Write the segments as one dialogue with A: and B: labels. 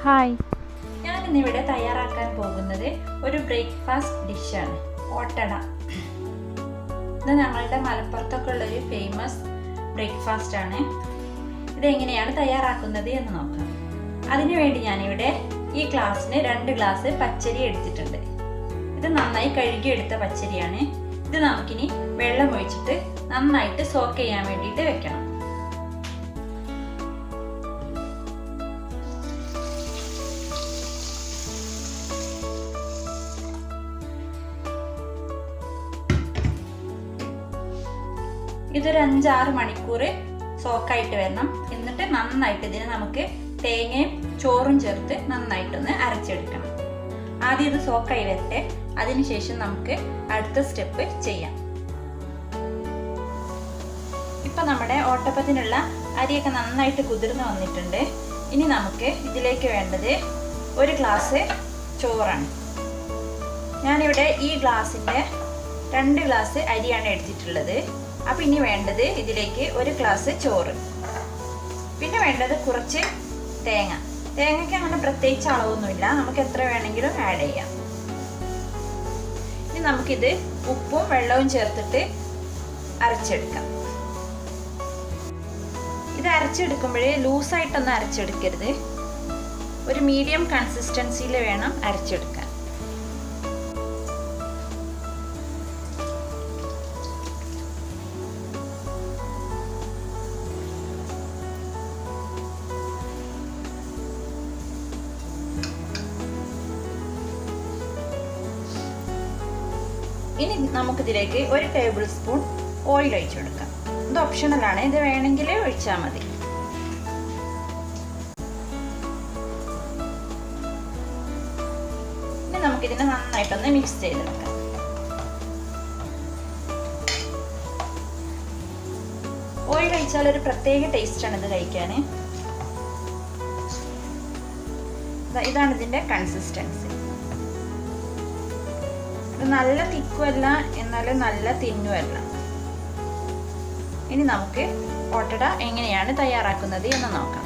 A: Hi,
B: ഞാനിന്നിവിടെ തയ്യാറാക്കാൻ പോകുന്നത് ഒരു ബ്രേക്ക്ഫാസ്റ്റ് ഡിഷാണ്, ഓട്ടട. ഇത് ഞങ്ങളുടെ മലപ്പുറത്തൊക്കെ ഉള്ളൊരു ഫേമസ് ബ്രേക്ക്ഫാസ്റ്റ് ആണ്. ഇതെങ്ങനെയാണ് തയ്യാറാക്കുന്നത് എന്ന് നോക്കാം. അതിനുവേണ്ടി ഞാനിവിടെ ഈ ഗ്ലാസ്സിന് 2 ഗ്ലാസ് പച്ചരി എടുത്തിട്ടുണ്ട്. ഇത് നന്നായി കഴുകിയെടുത്ത പച്ചരിയാണ്. ഇത് നമുക്കിനി വെള്ളം ഒഴിച്ചിട്ട് നന്നായിട്ട് സോക്ക് ചെയ്യാൻ വേണ്ടിയിട്ട് വെക്കണം. ഇതൊരു 5-6 മണിക്കൂർ സോക്കായിട്ട് വരണം. എന്നിട്ട് നന്നായിട്ട് ഇതിന് നമുക്ക് തേങ്ങയും ചോറും ചേർത്ത് നന്നായിട്ടൊന്ന് അരച്ചെടുക്കണം. ആദ്യം ഇത് സോക്കായി വരട്ടെ, അതിനുശേഷം നമുക്ക് അടുത്ത സ്റ്റെപ്പ് ചെയ്യാം. ഇപ്പൊ നമ്മുടെ ഓട്ടപ്പത്തിനുള്ള അരിയൊക്കെ നന്നായിട്ട് കുതിർന്ന് വന്നിട്ടുണ്ട്. ഇനി നമുക്ക് ഇതിലേക്ക് വേണ്ടത് 1 ഗ്ലാസ് ചോറാണ്. ഞാനിവിടെ ഈ ഗ്ലാസിൻ്റെ 2 ഗ്ലാസ് അരിയാണ് എടുത്തിട്ടുള്ളത്. അപ്പം ഇനി വേണ്ടത് ഇതിലേക്ക് 1 ഗ്ലാസ് ചോറ്, പിന്നെ വേണ്ടത് കുറച്ച് തേങ്ങയ്ക്ക് അങ്ങനെ പ്രത്യേകിച്ച് അളവൊന്നുമില്ല, നമുക്ക് എത്ര വേണമെങ്കിലും ആഡ് ചെയ്യാം. ഇനി നമുക്കിത് ഉപ്പും വെള്ളവും ചേർത്തിട്ട് അരച്ചെടുക്കാം. ഇത് അരച്ചെടുക്കുമ്പോഴേ ലൂസായിട്ടൊന്നും അരച്ചെടുക്കരുത്, ഒരു മീഡിയം കൺസിസ്റ്റൻസിയിൽ വേണം അരച്ചെടുക്കാൻ. ഇനി നമുക്കിതിലേക്ക് 1 ടേബിൾ സ്പൂൺ ഓയിൽ ഒഴിച്ചു കൊടുക്കാം. ഇത് ഓപ്ഷണലാണ്, ഇത് വേണമെങ്കിൽ ഒഴിച്ചാൽ മതി. ഇനി നമുക്കിതിനെ നന്നായിട്ടൊന്ന് മിക്സ് ചെയ്തെടുക്കാം. ഓയിൽ ഒഴിച്ചാൽ ഒരു പ്രത്യേക ടേസ്റ്റാണ് ഇത് കഴിക്കാൻ. ഇതാണ് ഇതിൻ്റെ കൺസിസ്റ്റൻസി. നല്ല തിക്കുമല്ല, എന്നാലും നല്ല തിന്നുമല്ല. ഇനി നമുക്ക് ഓട്ടട എങ്ങനെയാണ് തയ്യാറാക്കുന്നത് എന്ന് നോക്കാം.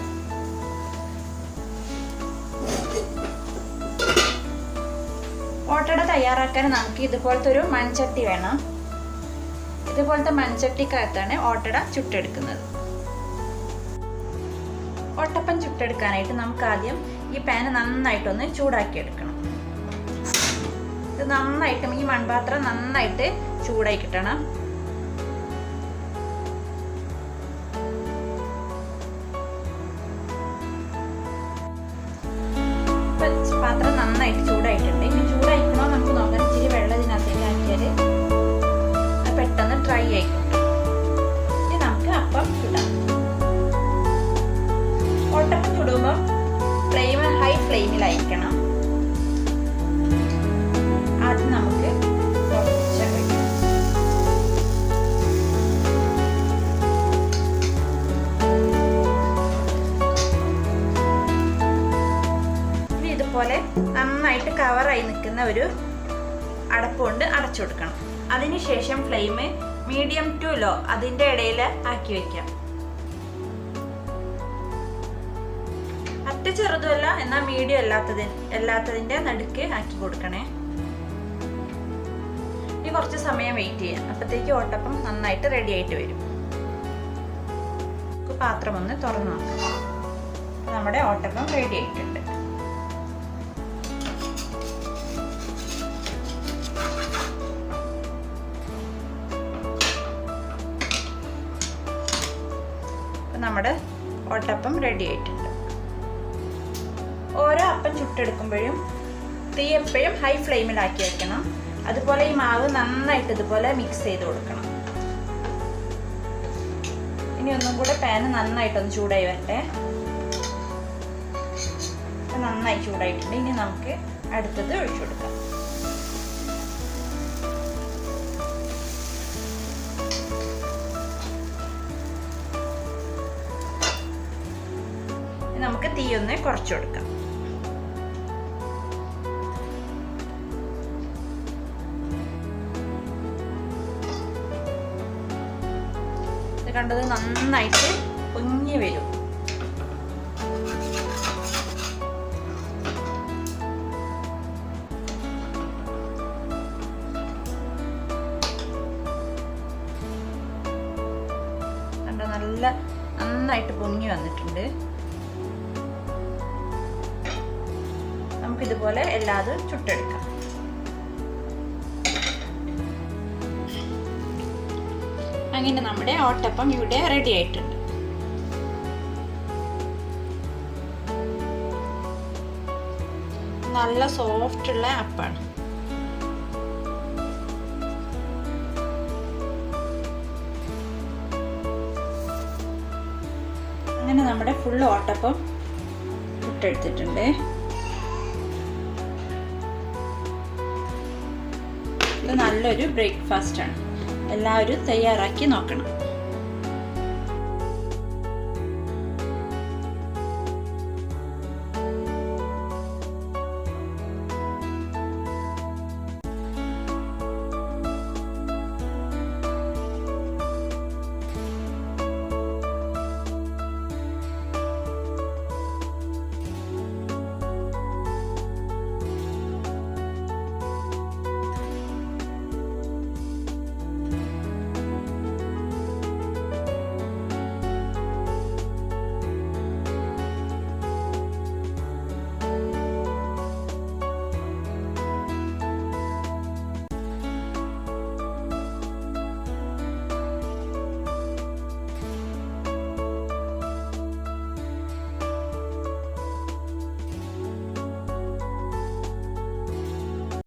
B: ഓട്ടട തയ്യാറാക്കാൻ നമുക്ക് ഇതുപോലത്തെ ഒരു മൺചട്ടി വേണം. ഇതുപോലത്തെ മൺചട്ടിക്കകത്താണ് ഓട്ടട ചുട്ടെടുക്കുന്നത്. ഓട്ടപ്പം ചുട്ടെടുക്കാനായിട്ട് നമുക്ക് ആദ്യം ഈ പാന് നന്നായിട്ടൊന്ന് ചൂടാക്കിയെടുക്കണം. ഇത് നന്നായിട്ടും ഈ മൺപാത്രം നന്നായിട്ട് ചൂടായി കിട്ടണം. പാത്രം നന്നായിട്ട് ചൂടായിട്ടുണ്ട്. ഇനി ചൂടായിക്കണോ നമുക്ക് നോക്കാം. ഇച്ചിരി വെള്ളം ഇതിനകത്തേക്ക് ആക്കിയാൽ അത് പെട്ടെന്ന് ഡ്രൈ ആയി കിട്ടും. ഇനി നമുക്ക് അപ്പം ചുടാം. ഓട്ടപ്പം ചുടുമ്പോൾ ഫ്ലെയിം ഹൈ ഫ്ലെയിമിലായിരിക്കണം. ആദ്യം നമുക്ക് കുറച്ച് വയ്ക്കാം. ഇനി ഇതുപോലെ നന്നായിട്ട് കവറായി നിൽക്കുന്ന ഒരു അടപ്പ് കൊണ്ട് അടച്ചു കൊടുക്കണം. അതിനുശേഷം ഫ്ലെയിം മീഡിയം ടു ലോ അതിൻ്റെ ഇടയിൽ ആക്കി വയ്ക്കാം. അറ്റ ചെറുതുമല്ല, എന്നാൽ മീഡിയം അല്ലാത്തതിൻ്റെ നടുക്ക് ആക്കി കൊടുക്കണേ. കുറച്ച് സമയം വെയിറ്റ് ചെയ്യാം. അപ്പോഴത്തേക്ക് ഓട്ടപ്പം നന്നായിട്ട് റെഡി ആയിട്ട് വരും. പാത്രം ഒന്ന് തുറന്നു നോക്കാം. നമ്മുടെ ഓട്ടപ്പം റെഡി ആയിട്ടുണ്ട്. നമ്മുടെ ഓട്ടപ്പം റെഡി ആയിട്ടുണ്ട്. ഓരോ അപ്പം ചുട്ടെടുക്കുമ്പോഴും തീ എപ്പോഴും ഹൈ ഫ്ലെയിമിലാക്കി വെക്കണം. അതുപോലെ ഈ മാവ് നന്നായിട്ട് ഇതുപോലെ മിക്സ് ചെയ്ത് കൊടുക്കണം. ഇനി ഒന്നും കൂടെ പാന് നന്നായിട്ടൊന്ന് ചൂടായി വരട്ടെ. നന്നായി ചൂടായിട്ടുണ്ട്. ഇനി നമുക്ക് അടുത്തത് ഒഴിച്ചു കൊടുക്കാം. നമുക്ക് തീ ഒന്ന് കുറച്ചു കൊടുക്കാം. കണ്ടത് നന്നായിട്ട് പൊങ്ങി വരും. നന്നായിട്ട് പൊങ്ങി വന്നിട്ടുണ്ട്. നമുക്കിതുപോലെ എല്ലാതും ചുട്ടെടുക്കാം. അങ്ങനെ നമ്മുടെ ഓട്ടപ്പം ഇവിടെ റെഡി ആയിട്ടുണ്ട്. നല്ല സോഫ്റ്റ് ഉള്ള അപ്പാണ്. അങ്ങനെ നമ്മുടെ ഫുൾ ഓട്ടപ്പം ചുട്ടെടുത്തിട്ടുണ്ട്. ഇത് നല്ലൊരു ബ്രേക്ക്ഫാസ്റ്റ് ആണ്. എല്ലാവരും തയ്യാറാക്കി നോക്കണം.